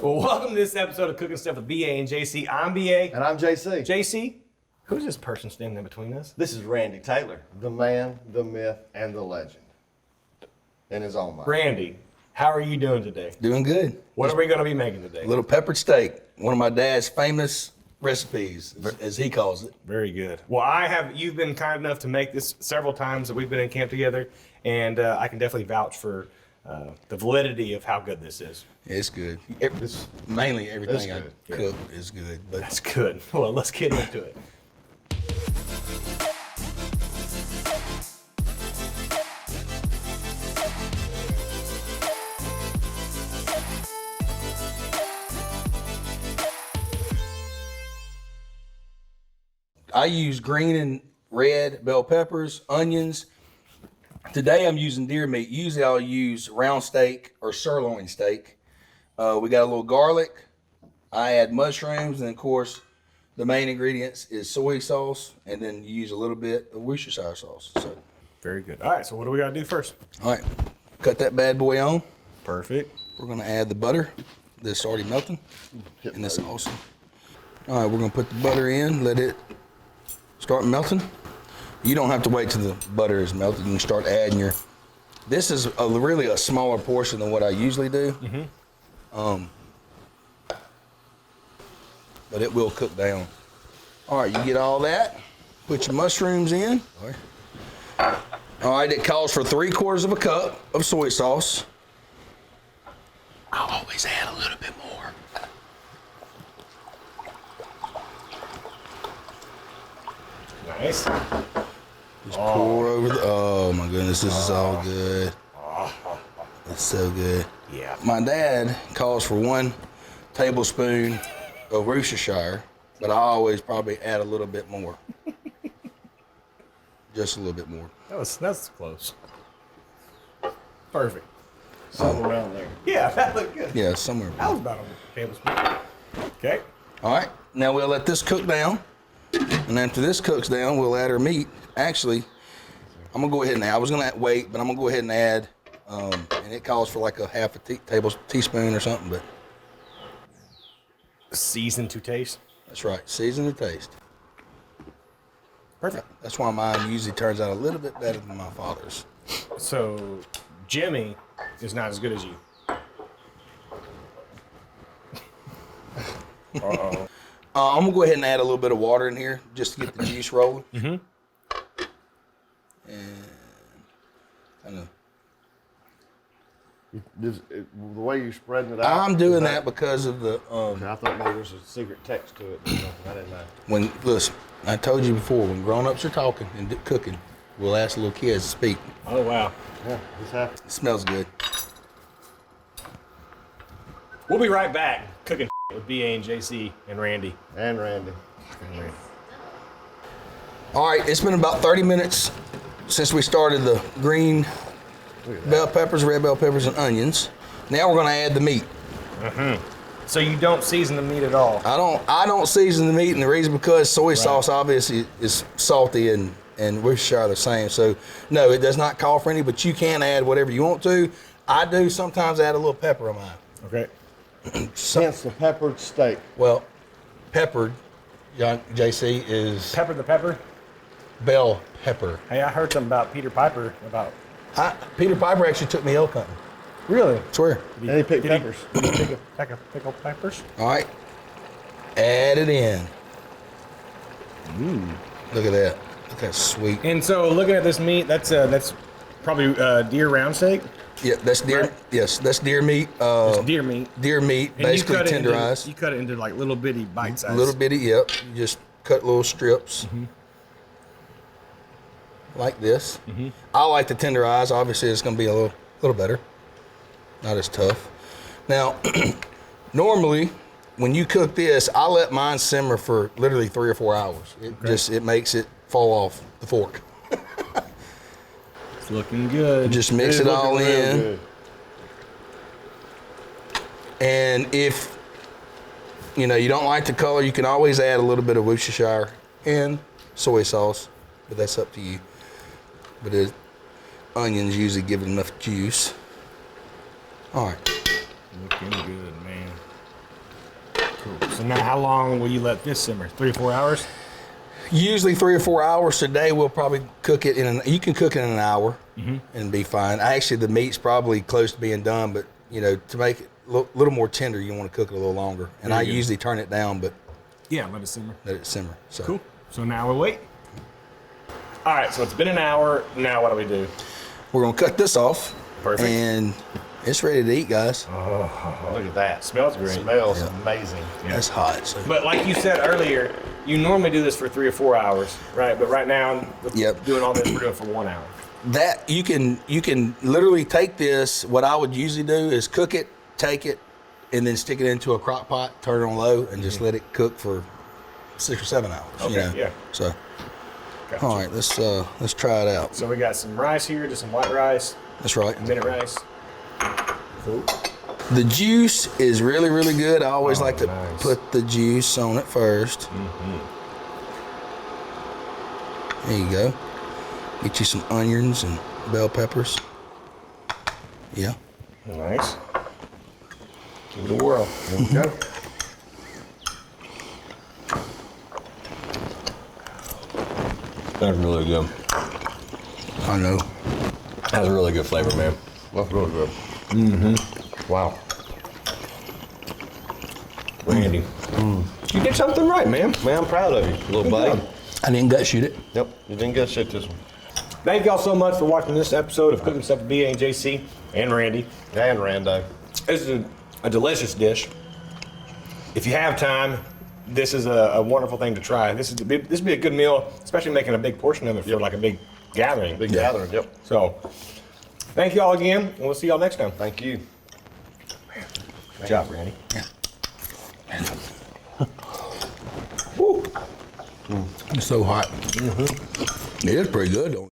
Well, welcome to this episode of Cooking Stuff with BA and JC. I'm BA. And I'm JC. JC, who's this person standing in between us? This is Randy Taylor, the man, the myth, and the legend. In his own mind. Randy, how are you doing today? Doing good. What are we going to be making today? Little peppered steak, one of my dad's famous recipes, as he calls it. Very good. Well, you've been kind enough to make this several times that we've been in camp together, and I can definitely vouch for the validity of how good this is. It's good. Mainly everything I cook is good. But That's good. Well, let's get into it. I use green and red bell peppers, onions. Today I'm using deer meat. Usually I'll use round steak or sirloin steak. We got a little garlic. I add mushrooms, and of course, the main ingredients is soy sauce, and then you use a little bit of Worcestershire sauce. So, Very good. All right, so what do we got to do first? all right, cut that bad boy on. Perfect. We're gonna add the butter that's already melting, and that's awesome. All right, we're gonna put the butter in, let it start melting. You don't have to wait till the butter is melted. You can start adding your. This is really a smaller portion than what I usually do. But it will cook down. All right, you get all that. Put your mushrooms in. All right, it calls for 3/4 of a cup of soy sauce. I'll always add a little bit more. Nice. Just pour over the, oh my goodness, this is all good. It's so good. Yeah. My dad calls for 1 tablespoon of Worcestershire, but I always probably add a little bit more. Just a little bit more. That's close. Perfect. Somewhere around there. Yeah, that looked good. Yeah, somewhere. That was about a tablespoon. Okay. All right, now we'll let this cook down. And after this cooks down, we'll add our meat. Actually, I'm gonna go ahead and add, I was gonna wait, but I'm gonna go ahead and add, and it calls for like a half a teaspoon or something, but Season to taste. that's right, season to taste. Perfect. That's why mine usually turns out a little bit better than my father's. So, Jimmy is not as good as you. Uh-oh. I'm gonna go ahead and add a little bit of water in here just to get the juice rolling. And kind of. The way you're spreading it out. I'm doing that because of the. I thought maybe there was a secret text to it. I didn't know. Listen, I told you before, when grown-ups are talking and cooking, we'll ask little kids to speak. Oh, wow. Yeah, this happened. It smells good. We'll be right back cooking with BA and JC and Randy. And Randy. All right, it's been about 30 minutes since we started the green bell peppers, red bell peppers, and onions. Now we're gonna add the meat. So you don't season the meat at all? I don't season the meat, and the reason because soy sauce obviously is salty and Worcestershire are the same. So no, it does not call for any, but you can add whatever you want to. I do sometimes add a little pepper on mine. Okay. Hence the peppered steak. Well, peppered, JC, is Pepper the pepper? bell pepper. Hey, I heard something about Peter Piper about... Peter Piper actually took me elk hunting. Really? I swear. And he picked peppers. Pickle peppers? All right, add it in. Look at that. Look at that sweet. And so looking at this meat, that's probably deer round steak? Yeah, that's deer. Right. Yes, that's deer meat. It's deer meat. Deer meat, And basically you tenderized. cut it into like little bitty bite size. Little bitty, yep. You just cut little strips. Like this. I like the tenderize. Obviously, it's going to be a little better. Not as tough. Now, normally, when you cook this, I let mine simmer for literally 3 or 4 hours. It makes it fall off the fork. It's looking good. Just mix it all in. Good. And if you don't like the color, you can always add a little bit of Worcestershire and soy sauce, but that's up to you. But onions usually give it enough juice. All right. Looking good, man. So now how long will you let this simmer? 3 or 4 hours? Usually 3 or 4 hours. Today we'll probably cook it you can cook it in an hour and be fine. Actually, the meat's probably close to being done, but you know, to make it a little more tender, you want to cook it a little longer. And I usually turn it down, but Yeah, let it simmer. let it simmer. So Cool. So now we'll wait. All right, so it's been an hour. Now what do we do? we're gonna cut this off. Perfect. And it's ready to eat, guys. Look at that. Smells great. Smells amazing. It's hot. So. But like you said earlier, you normally do this for 3 or 4 hours, right? But right now, with Yep. doing all this, we're doing it for 1 hour. That you can literally take this. What I would usually do is cook it, take it, and then stick it into a crock pot, turn it on low, and just let it cook for 6 or 7 hours. Okay, you know? yeah. So, Gotcha. all right, let's try it out. So we got some rice here, just some white rice, That's right. minute rice. Cool. The juice is really, really good. I always like to nice. put the juice on it first. There you go. Get you some onions and bell peppers. Yeah. Nice. Give it a whirl. There we go. That's really good. I know. That's a really good flavor, man. That's really good. Wow. Randy, you did something right, man. Man, I'm proud of you, little Good buddy. job. I didn't gut shoot it. Yep, you didn't get shit this one. Thank y'all so much for watching this episode of Cooking Stuff with BA and JC and Randy. And Rando. This is a delicious dish. If you have time, this is a wonderful thing to try. This would be a good meal, especially making a big portion of it for like a big gathering. Big gathering, yep. So, thank you all again, and we'll see y'all next time. Thank you. Good job, Randy. Yeah. Woo. It's so hot. It is pretty good, though.